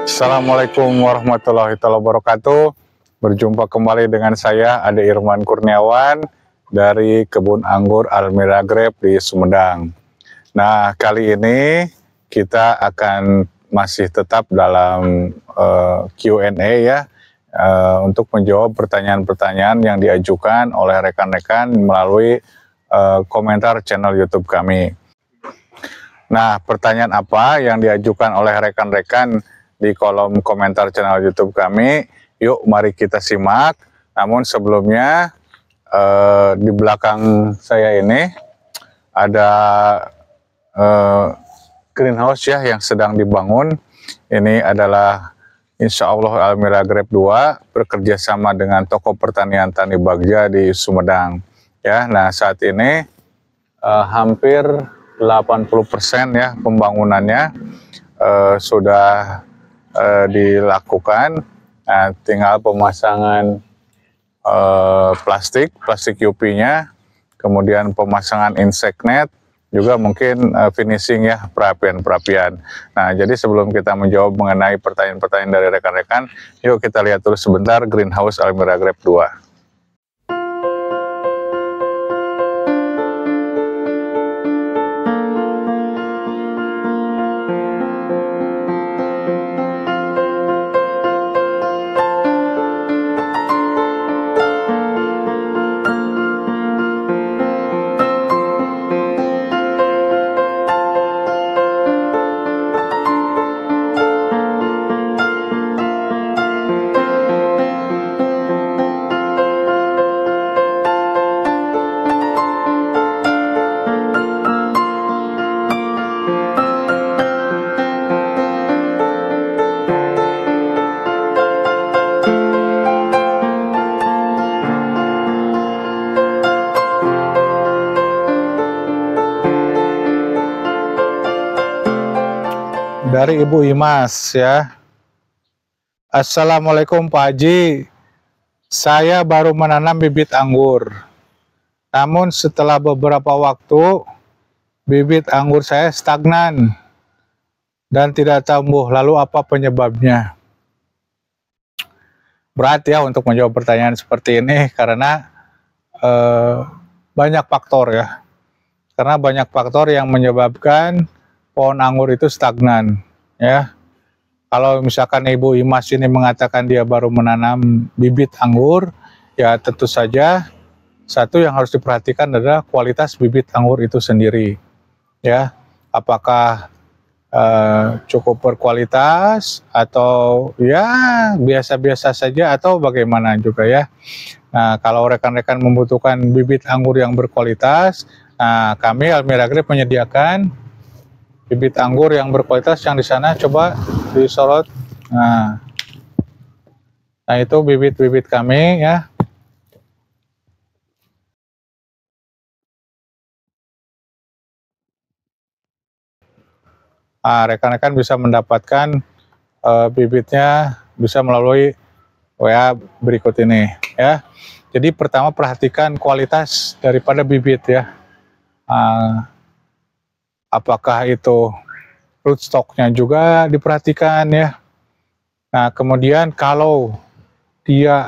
Assalamualaikum warahmatullahi wabarakatuh. Berjumpa kembali dengan saya Ade Irman Kurniawan dari Kebun Anggur Almira Grape di Sumedang. Nah, kali ini kita akan masih tetap dalam Q&A ya, untuk menjawab pertanyaan-pertanyaan yang diajukan oleh rekan-rekan melalui komentar channel YouTube kami. Nah, pertanyaan apa yang diajukan oleh rekan-rekan di kolom komentar channel YouTube kami? Yuk, mari kita simak. Namun sebelumnya, di belakang saya ini ada greenhouse ya yang sedang dibangun. Ini adalah Insya Allah Almira Grape 2 bekerja sama dengan Toko Pertanian Tani Bagja di Sumedang. Ya, nah saat ini hampir 80% ya pembangunannya sudah dilakukan. Nah, tinggal pemasangan plastik UV-nya, kemudian pemasangan insect net, juga mungkin finishing ya, perapian. Nah, jadi sebelum kita menjawab mengenai pertanyaan-pertanyaan dari rekan-rekan, yuk kita lihat dulu sebentar greenhouse Almira Grape 2. Dari Ibu Imas ya. Assalamualaikum Pak Haji. Saya baru menanam bibit anggur. Namun setelah beberapa waktu bibit anggur saya stagnan dan tidak tumbuh. Lalu apa penyebabnya? Berat ya untuk menjawab pertanyaan seperti ini karena banyak faktor ya. Karena banyak faktor yang menyebabkan pohon anggur itu stagnan ya. Kalau misalkan Ibu Imas ini mengatakan dia baru menanam bibit anggur, ya tentu saja satu yang harus diperhatikan adalah kualitas bibit anggur itu sendiri ya. Apakah cukup berkualitas atau ya biasa-biasa saja atau bagaimana juga ya. Nah, kalau rekan-rekan membutuhkan bibit anggur yang berkualitas, nah kami Almira Grape menyediakan bibit anggur yang berkualitas yang di sana coba disorot. Nah itu bibit-bibit kami ya. Rekan-rekan bisa mendapatkan bibitnya bisa melalui WA berikut ini ya. Jadi pertama perhatikan kualitas daripada bibit ya. Apakah itu rootstocknya juga diperhatikan ya. Nah kemudian kalau dia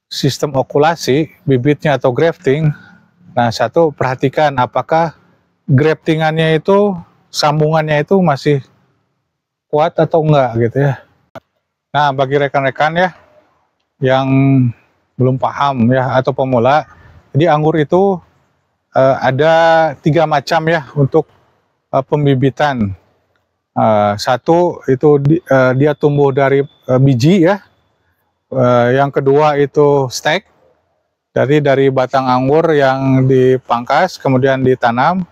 sistem okulasi bibitnya atau grafting, nah satu perhatikan apakah graftingannya itu sambungannya itu masih kuat atau enggak gitu ya. Nah bagi rekan-rekan ya yang belum paham ya atau pemula, jadi anggur itu ada 3 macam ya untuk pembibitan. Satu itu dia tumbuh dari biji ya. Yang kedua itu stek, dari batang anggur yang dipangkas kemudian ditanam.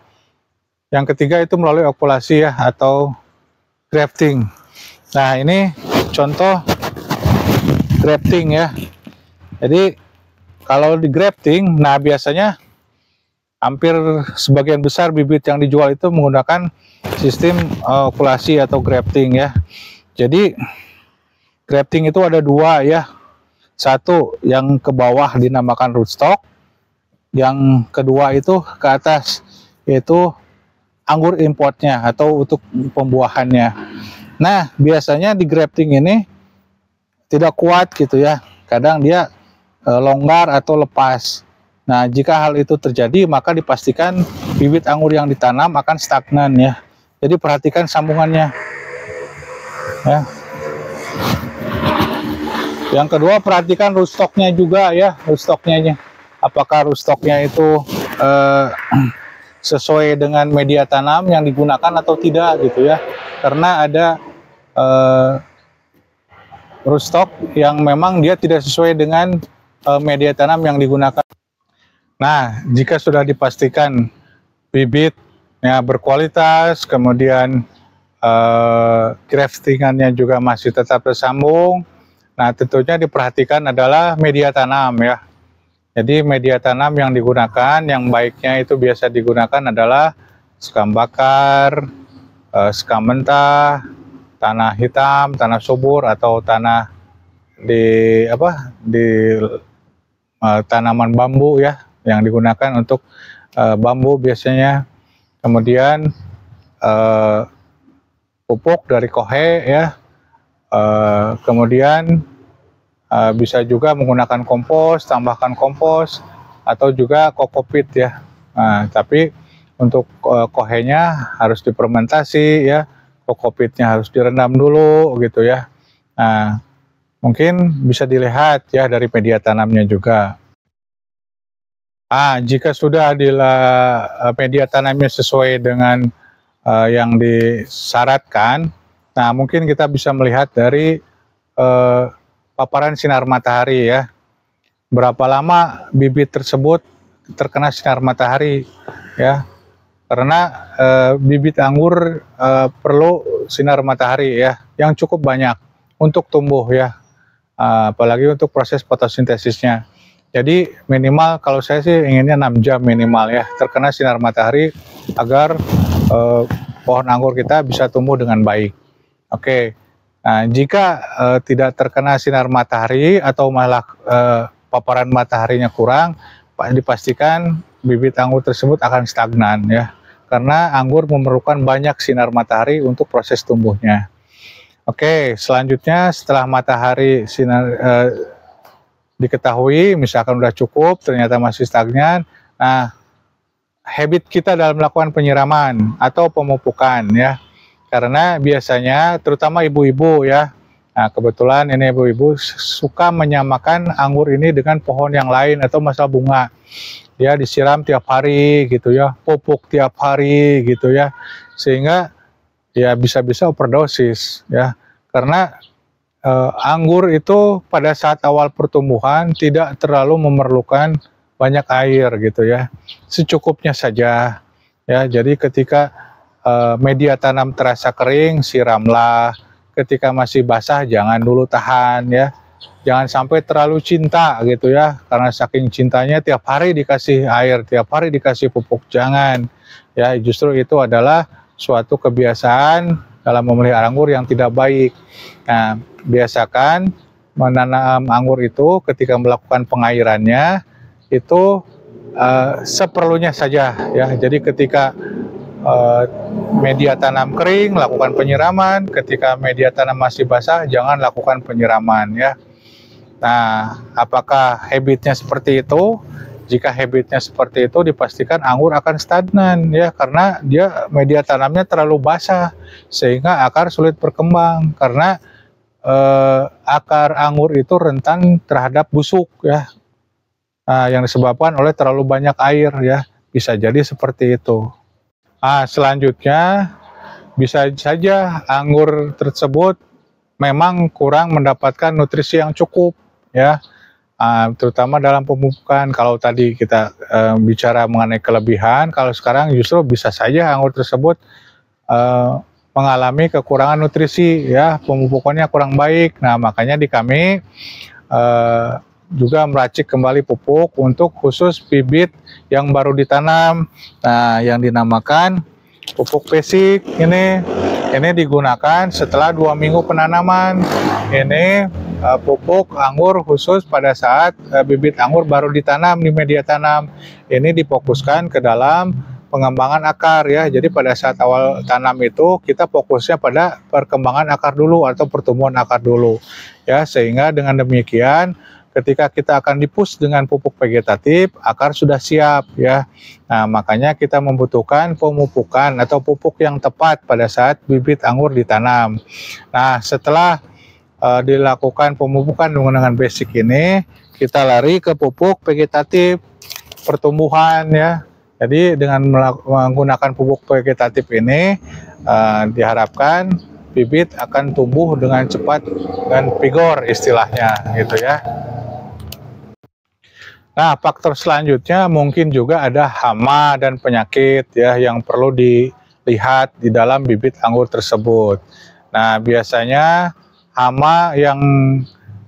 Yang ketiga itu melalui okulasi ya atau grafting. Nah ini contoh grafting ya. Jadi kalau di grafting, nah biasanya hampir sebagian besar bibit yang dijual itu menggunakan sistem okulasi atau grafting ya. Jadi grafting itu ada 2 ya. Satu yang ke bawah dinamakan rootstock, yang kedua itu ke atas yaitu anggur importnya atau untuk pembuahannya. Nah, biasanya di grafting ini tidak kuat gitu ya. Kadang dia longgar atau lepas. Nah, jika hal itu terjadi, maka dipastikan bibit anggur yang ditanam akan stagnan ya. Jadi perhatikan sambungannya. Ya. Yang kedua, perhatikan rootstocknya juga ya, rootstocknya. Apakah rootstocknya itu sesuai dengan media tanam yang digunakan atau tidak gitu ya. Karena ada rootstock yang memang dia tidak sesuai dengan media tanam yang digunakan. Nah, jika sudah dipastikan bibitnya berkualitas, kemudian graftingannya juga masih tetap tersambung, nah tentunya diperhatikan adalah media tanam ya. Jadi media tanam yang digunakan, yang baiknya itu biasa digunakan adalah sekam bakar, sekam mentah, tanah hitam, tanah subur, atau tanah di tanaman bambu ya, yang digunakan untuk bambu biasanya. Kemudian pupuk dari kohe ya, kemudian bisa juga menggunakan kompos, tambahkan kompos, atau juga kokopit ya. Nah, tapi untuk kohenya harus difermentasi ya, kokopitnya harus direndam dulu gitu ya. Nah, mungkin bisa dilihat ya dari media tanamnya juga. Jika sudah media tanamnya sesuai dengan yang disyaratkan, nah mungkin kita bisa melihat dari paparan sinar matahari ya. Berapa lama bibit tersebut terkena sinar matahari ya. Karena bibit anggur perlu sinar matahari ya, yang cukup banyak untuk tumbuh ya. Apalagi untuk proses fotosintesisnya. Jadi minimal kalau saya sih inginnya 6 jam minimal ya, terkena sinar matahari agar pohon anggur kita bisa tumbuh dengan baik. Oke, nah jika tidak terkena sinar matahari atau malah paparan mataharinya kurang, dipastikan bibit anggur tersebut akan stagnan ya, karena anggur memerlukan banyak sinar matahari untuk proses tumbuhnya. Oke, selanjutnya setelah matahari diketahui misalkan udah cukup, ternyata masih stagnan, nah habit kita dalam melakukan penyiraman atau pemupukan ya, karena biasanya terutama ibu-ibu ya, nah kebetulan ini ibu-ibu suka menyamakan anggur ini dengan pohon yang lain atau masa bunga, dia disiram tiap hari gitu ya, pupuk tiap hari gitu ya, sehingga ya bisa-bisa overdosis ya, karena anggur itu pada saat awal pertumbuhan tidak terlalu memerlukan banyak air gitu ya, secukupnya saja ya. Jadi ketika media tanam terasa kering, siramlah. Ketika masih basah jangan dulu tahan ya, jangan sampai terlalu cinta gitu ya, karena saking cintanya tiap hari dikasih air, tiap hari dikasih pupuk, jangan ya. Justru itu adalah suatu kebiasaan dalam memelihara anggur yang tidak baik. Nah, biasakan menanam anggur itu ketika melakukan pengairannya itu seperlunya saja ya. Jadi ketika media tanam kering, lakukan penyiraman. Ketika media tanam masih basah, jangan lakukan penyiraman ya. Nah, apakah habitnya seperti itu? Jika habitnya seperti itu, dipastikan anggur akan stagnan ya, karena dia media tanamnya terlalu basah sehingga akar sulit berkembang, karena akar anggur itu rentan terhadap busuk ya. Yang disebabkan oleh terlalu banyak air ya, bisa jadi seperti itu. Selanjutnya bisa saja anggur tersebut memang kurang mendapatkan nutrisi yang cukup ya, terutama dalam pemupukan. Kalau tadi kita bicara mengenai kelebihan, kalau sekarang justru bisa saja anggur tersebut mengalami kekurangan nutrisi ya, pemupukannya kurang baik. Nah, makanya di kami juga meracik kembali pupuk untuk khusus bibit yang baru ditanam. Nah, yang dinamakan pupuk basic ini digunakan setelah 2 minggu penanaman. Ini pupuk anggur khusus pada saat bibit anggur baru ditanam di media tanam. Ini difokuskan ke dalam pengembangan akar ya. Jadi pada saat awal tanam itu kita fokusnya pada perkembangan akar dulu atau pertumbuhan akar dulu ya, sehingga dengan demikian ketika kita akan dipus dengan pupuk vegetatif, akar sudah siap ya. Nah, makanya kita membutuhkan pemupukan atau pupuk yang tepat pada saat bibit anggur ditanam. Nah, setelah dilakukan pemupukan menggunakan basic ini, kita lari ke pupuk vegetatif pertumbuhan ya. Jadi dengan menggunakan pupuk vegetatif ini diharapkan bibit akan tumbuh dengan cepat dan vigor istilahnya gitu ya. Nah, faktor selanjutnya mungkin juga ada hama dan penyakit ya yang perlu dilihat di dalam bibit anggur tersebut. Nah, biasanya hama yang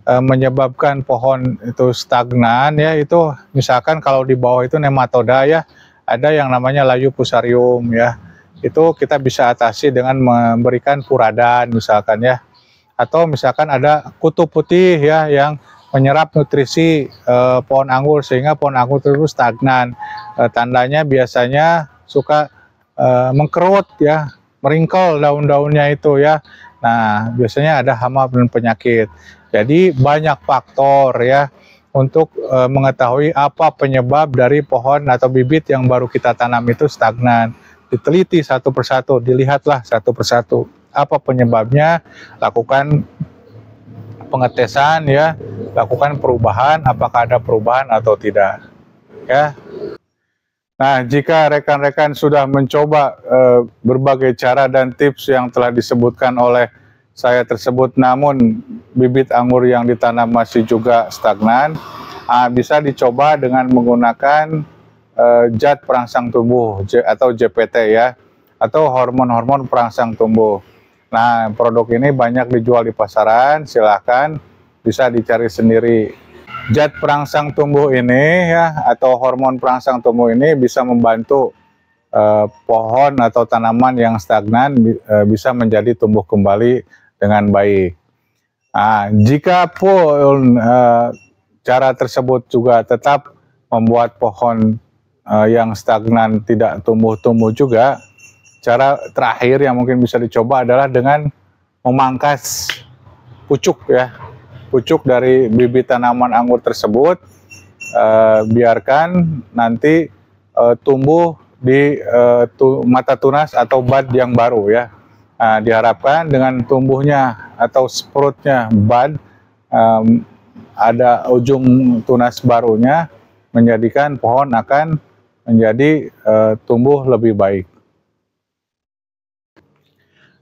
menyebabkan pohon itu stagnan ya, itu misalkan kalau di bawah itu nematoda ya, ada yang namanya layu fusarium ya. Itu kita bisa atasi dengan memberikan furadan misalkan ya. Atau misalkan ada kutu putih ya yang menyerap nutrisi pohon anggur sehingga pohon anggur terus stagnan. Tandanya biasanya suka mengkerut ya, meringkel daun-daunnya itu ya. Nah, biasanya ada hama dan penyakit. Jadi banyak faktor ya untuk mengetahui apa penyebab dari pohon atau bibit yang baru kita tanam itu stagnan. Diteliti satu persatu, dilihatlah satu persatu apa penyebabnya, lakukan pengetesan ya, lakukan perubahan, apakah ada perubahan atau tidak ya. Nah, jika rekan-rekan sudah mencoba berbagai cara dan tips yang telah disebutkan oleh saya tersebut, namun bibit anggur yang ditanam masih juga stagnan, bisa dicoba dengan menggunakan zat perangsang tumbuh atau JPT ya, atau hormon-hormon perangsang tumbuh. Nah, produk ini banyak dijual di pasaran, silahkan bisa dicari sendiri. Zat perangsang tumbuh ini ya, atau hormon perangsang tumbuh ini bisa membantu pohon atau tanaman yang stagnan bisa menjadi tumbuh kembali dengan baik. Nah, jika pun cara tersebut juga tetap membuat pohon yang stagnan tidak tumbuh-tumbuh juga, cara terakhir yang mungkin bisa dicoba adalah dengan memangkas pucuk ya, pucuk dari bibit tanaman anggur tersebut, biarkan nanti tumbuh di mata tunas atau bud yang baru ya. Nah, diharapkan dengan tumbuhnya atau sproutnya bud, ada ujung tunas barunya, menjadikan pohon akan menjadi tumbuh lebih baik.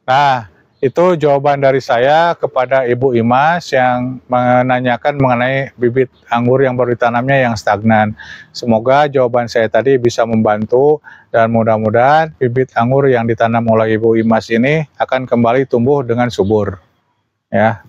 Nah, itu jawaban dari saya kepada Ibu Imas yang menanyakan mengenai bibit anggur yang baru ditanamnya yang stagnan. Semoga jawaban saya tadi bisa membantu dan mudah-mudahan bibit anggur yang ditanam oleh Ibu Imas ini akan kembali tumbuh dengan subur. Ya.